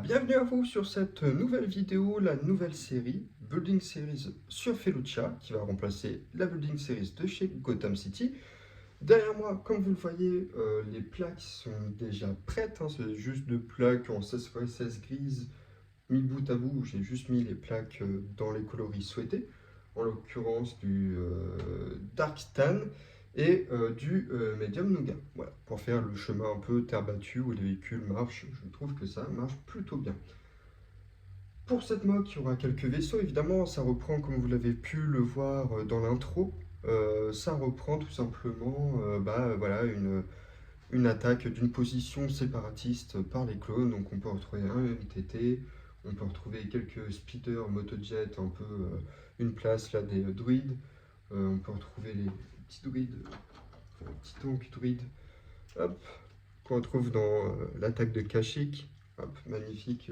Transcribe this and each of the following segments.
Bienvenue à vous sur cette nouvelle vidéo, la nouvelle série Building Series sur Felucia qui va remplacer la Building Series de chez Gotham City. Derrière moi, comme vous le voyez, les plaques sont déjà prêtes, hein, c'est juste deux plaques en 16x16 grises mis bout à bout. J'ai juste mis les plaques dans les coloris souhaités, en l'occurrence du Dark Tan et du Medium Nougat. Voilà, pour faire le chemin un peu terre battue où les véhicules marchent, je trouve que ça marche plutôt bien. Pour cette mock, il y aura quelques vaisseaux, évidemment, ça reprend comme vous l'avez pu le voir dans l'intro. Ça reprend tout simplement voilà, une attaque d'une position séparatiste par les clones. Donc on peut retrouver un MTT, on peut retrouver quelques speeders, motojet, un peu une place là des druides. On peut retrouver les petits druides, les petits tanks druides, hop, qu'on retrouve dans l'attaque de Kashyyyk. Hop, magnifique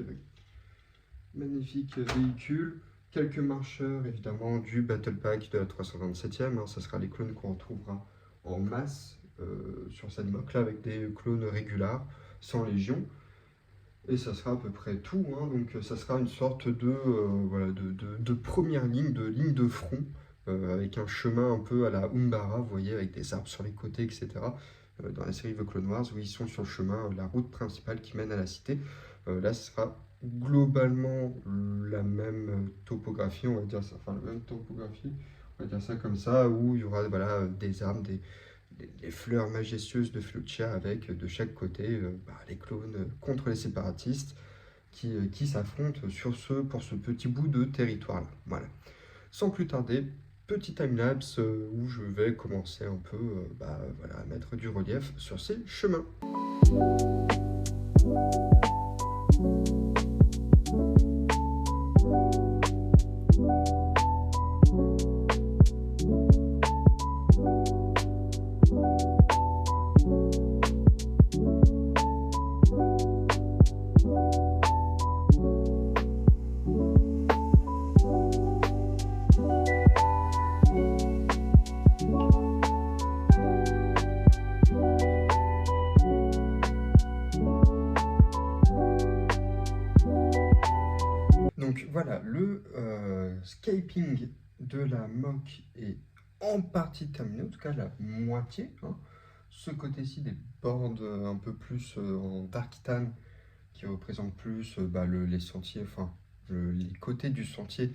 véhicule. Quelques marcheurs évidemment du Battle Pack de la 327e, hein, ça sera les clones qu'on retrouvera en masse sur cette mock là avec des clones régulars, sans légion. Et ça sera à peu près tout, hein, donc ça sera une sorte de, voilà, de première ligne de front, avec un chemin un peu à la Umbara, vous voyez, avec des arbres sur les côtés, etc. Dans la série The Clone Wars, où ils sont sur le chemin, la route principale qui mène à la cité. Là, ce sera globalement la même topographie, on va dire ça, enfin la même topographie, on va dire ça comme ça, où il y aura voilà, des arbres, des fleurs majestueuses de Felucia avec de chaque côté les clones contre les séparatistes qui s'affrontent pour ce petit bout de territoire-là. Voilà. Sans plus tarder, petit timelapse où je vais commencer un peu voilà, à mettre du relief sur ces chemins. Donc voilà, le scaping de la mock est en partie terminé, en tout cas la moitié, hein. Ce côté-ci des bords un peu plus en dark tan qui représente plus les sentiers, enfin les côtés du sentier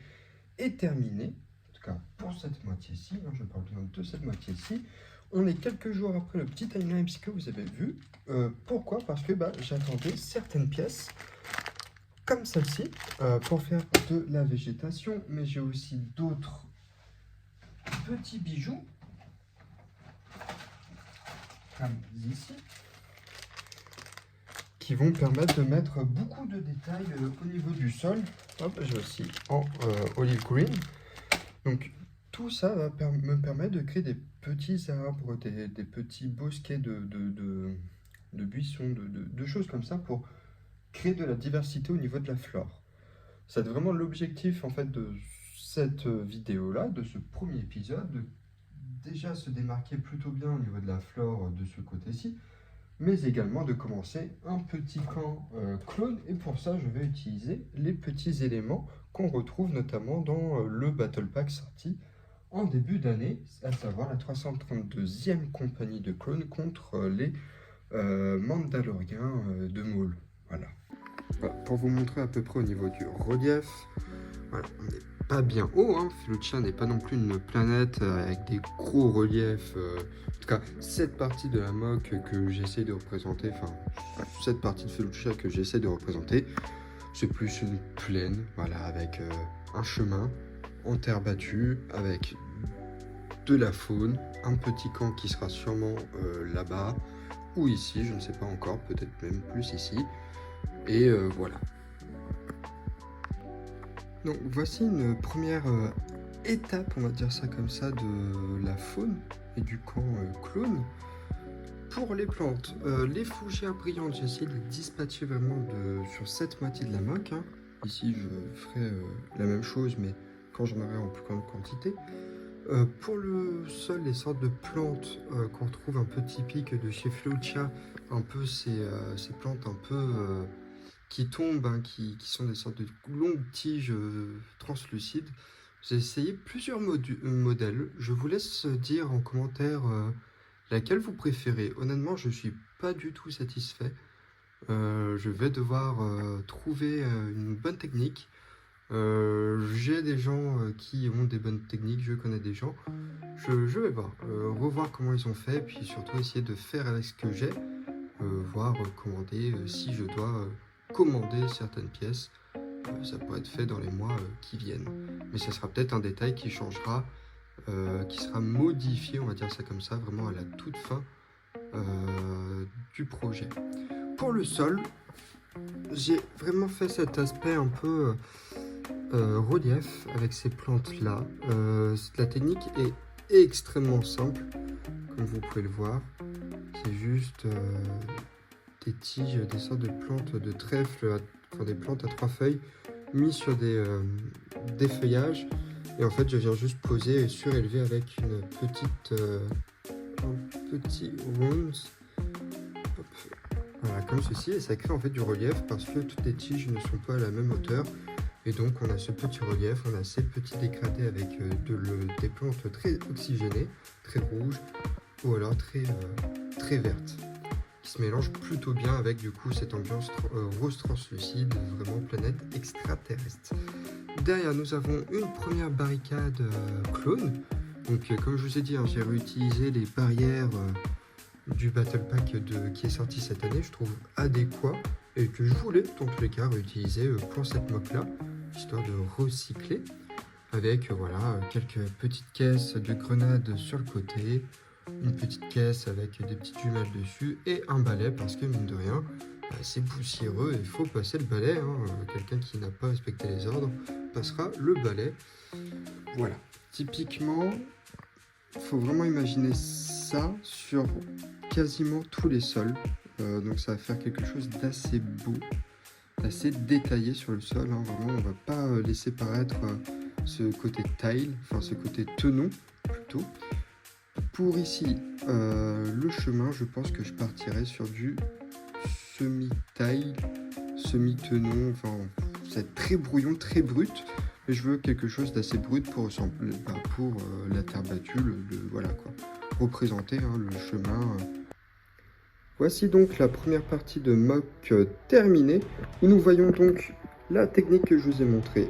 est terminé. En tout cas pour cette moitié-ci, hein, je parle bien de cette moitié-ci. On est quelques jours après le petit timelapse que vous avez vu. Pourquoi? Parce que j'attendais certaines pièces comme celle-ci pour faire de la végétation, mais j'ai aussi d'autres petits bijoux comme ici qui vont permettre de mettre beaucoup de détails au niveau du sol. Hop, j'ai aussi en olive green. Donc tout ça va me permettre de créer des petits arbres, des petits bosquets de buissons, de choses comme ça pour créer de la diversité au niveau de la flore. C'est vraiment l'objectif en fait de cette vidéo-là, de ce premier épisode, de déjà se démarquer plutôt bien au niveau de la flore de ce côté-ci, mais également de commencer un petit camp clone. Et pour ça, je vais utiliser les petits éléments qu'on retrouve notamment dans le Battle Pack sorti en début d'année, à savoir la 332e compagnie de clones contre les Mandaloriens de Maul. Voilà. Voilà. Pour vous montrer à peu près au niveau du relief, voilà, on n'est pas bien haut, hein. Felucia n'est pas non plus une planète avec des gros reliefs. En tout cas, cette partie de la mock que j'essaie de représenter, enfin, cette partie de Felucia que j'essaie de représenter, c'est plus une plaine, voilà, avec un chemin en terre battue, avec de la faune, un petit camp qui sera sûrement là-bas, ou ici, je ne sais pas encore, peut-être même plus ici. Et voilà. Donc voici une première étape, on va dire ça comme ça, de la faune et du camp clone. Pour les plantes, les fougères brillantes, j'ai essayé de les dispatcher vraiment sur cette moitié de la mock, hein. Ici, je ferai la même chose, mais quand j'en aurai en plus grande quantité. Pour le sol, les sortes de plantes qu'on retrouve un peu typiques de chez Felucia, un peu ces plantes un peu qui tombent, hein, qui sont des sortes de longues tiges translucides. J'ai essayé plusieurs modèles. Je vous laisse dire en commentaire laquelle vous préférez. Honnêtement, je ne suis pas du tout satisfait. Je vais devoir trouver une bonne technique. J'ai des gens qui ont des bonnes techniques, je connais des gens. Je vais voir, revoir comment ils ont fait, puis surtout essayer de faire avec ce que j'ai, voir commander si je dois commander certaines pièces. Ça pourrait être fait dans les mois qui viennent. Mais ça sera peut-être un détail qui changera, qui sera modifié, on va dire ça comme ça, vraiment à la toute fin du projet. Pour le sol, j'ai vraiment fait cet aspect un peu relief avec ces plantes-là. La technique est extrêmement simple, comme vous pouvez le voir. C'est juste des tiges, des sortes de plantes de trèfle, enfin des plantes à 3 feuilles, mis sur des feuillages. Et en fait, je viens juste poser et surélever avec une petite, un petit rounds. Voilà, comme ceci, et ça crée en fait du relief parce que toutes les tiges ne sont pas à la même hauteur. Et donc on a ce petit relief, on a ces petits dégradés avec des plantes très oxygénées, très rouges, ou alors très vertes, qui se mélangent plutôt bien avec du coup cette ambiance rose translucide, vraiment planète extraterrestre. Derrière nous avons une première barricade clone. Donc comme je vous ai dit, hein, j'ai réutilisé les barrières du Battle Pack qui est sorti cette année, je trouve adéquat et que je voulais dans tous les cas réutiliser pour cette mock là, histoire de recycler avec voilà quelques petites caisses de grenades sur le côté, une petite caisse avec des petites jumelles dessus et un balai parce que mine de rien c'est poussiéreux et il faut passer le balai, hein. Quelqu'un qui n'a pas respecté les ordres passera le balai. Voilà, typiquement il faut vraiment imaginer ça sur quasiment tous les sols. Donc ça va faire quelque chose d'assez beau, d'assez détaillé sur le sol, hein. Vraiment on va pas laisser paraître ce côté tile, enfin ce côté tenon plutôt. Pour ici le chemin, je pense que je partirai sur du semi-tile, semi-tenon, enfin c'est très brouillon, très brut. Et je veux quelque chose d'assez brut pour ressembler, pour la terre battue, voilà quoi, représenter hein, le chemin. Voici donc la première partie de mock terminée, où nous voyons donc la technique que je vous ai montrée,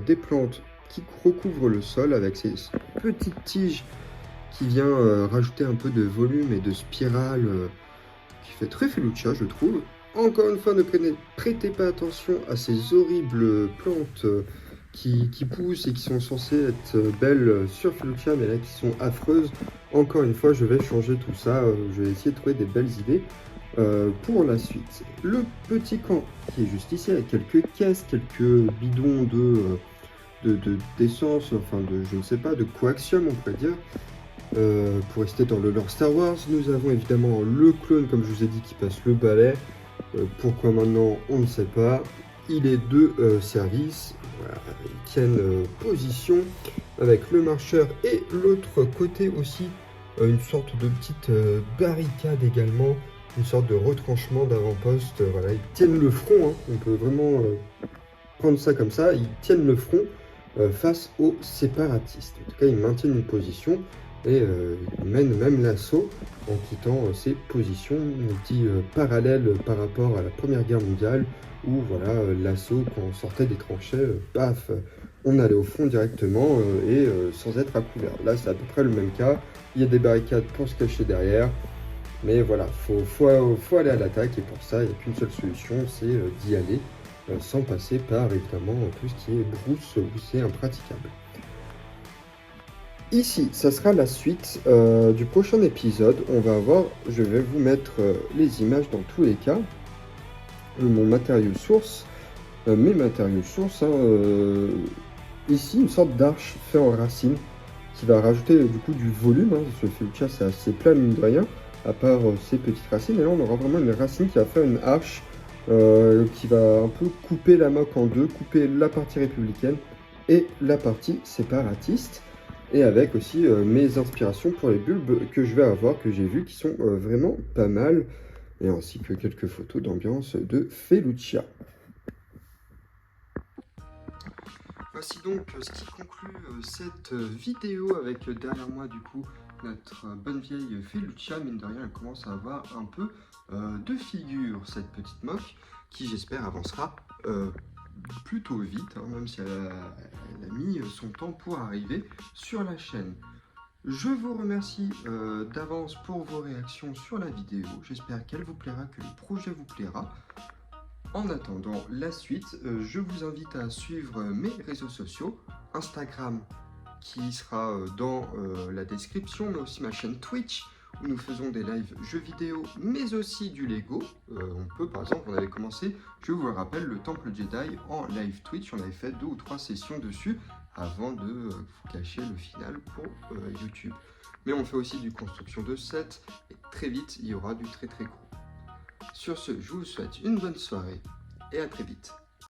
des plantes qui recouvrent le sol avec ces petites tiges qui vient rajouter un peu de volume et de spirale qui fait très Felucia je trouve. Encore une fois, ne prêtez pas attention à ces horribles plantes qui poussent et qui sont censées être belles sur Felucia, mais là qui sont affreuses. Encore une fois, je vais changer tout ça, je vais essayer de trouver des belles idées pour la suite. Le petit camp qui est juste ici, avec quelques caisses, quelques bidons d'essence, enfin de, je ne sais pas, de coaxium on pourrait dire. Pour rester dans le lore Star Wars, nous avons évidemment le clone, comme je vous ai dit, qui passe le balai. Pourquoi maintenant, on ne sait pas. Il est de service. Voilà, ils tiennent position avec le marcheur et l'autre côté aussi une sorte de petite barricade également, une sorte de retranchement d'avant-poste. Voilà, ils tiennent le front, hein. On peut vraiment prendre ça comme ça. Ils tiennent le front face aux séparatistes. En tout cas, ils maintiennent une position et ils mènent même l'assaut en quittant ces positions parallèles par rapport à la Première Guerre mondiale où voilà l'assaut quand on sortait des tranchées, paf, on allait au front directement et sans être à couvert. Là c'est à peu près le même cas, il y a des barricades pour se cacher derrière, mais voilà, faut aller à l'attaque et pour ça il n'y a qu'une seule solution, c'est d'y aller sans passer par évidemment tout ce qui est brousse où c'est impraticable. Ici, ça sera la suite du prochain épisode. On va voir, je vais vous mettre les images dans tous les cas. Mon matériau source, mes matériaux sources. Hein, ici, une sorte d'arche fait en racine qui va rajouter du coup du volume. Hein, ce Felucia, c'est assez plat mine de rien, à part ces petites racines. Et là, on aura vraiment une racine qui va faire une arche qui va un peu couper la moque en deux, couper la partie républicaine et la partie séparatiste. Et avec aussi mes inspirations pour les bulbes que je vais avoir, que j'ai vu, qui sont vraiment pas mal. Et ainsi que quelques photos d'ambiance de Felucia. Voici donc ce qui conclut cette vidéo avec derrière moi du coup notre bonne vieille Felucia. Mine de rien, elle commence à avoir un peu de figure, cette petite moque, qui j'espère avancera plutôt vite, hein, même si elle a mis son temps pour arriver sur la chaîne. Je vous remercie d'avance pour vos réactions sur la vidéo. J'espère qu'elle vous plaira, que le projet vous plaira. En attendant la suite, je vous invite à suivre mes réseaux sociaux, Instagram qui sera dans la description, mais aussi ma chaîne Twitch où nous faisons des lives jeux vidéo, mais aussi du Lego. On peut par exemple, on avait commencé, je vous le rappelle, le Temple Jedi en live Twitch. On avait fait 2 ou 3 sessions dessus avant de vous cacher le final pour YouTube. Mais on fait aussi du construction de sets et très vite il y aura du très gros. Sur ce, je vous souhaite une bonne soirée et à très vite.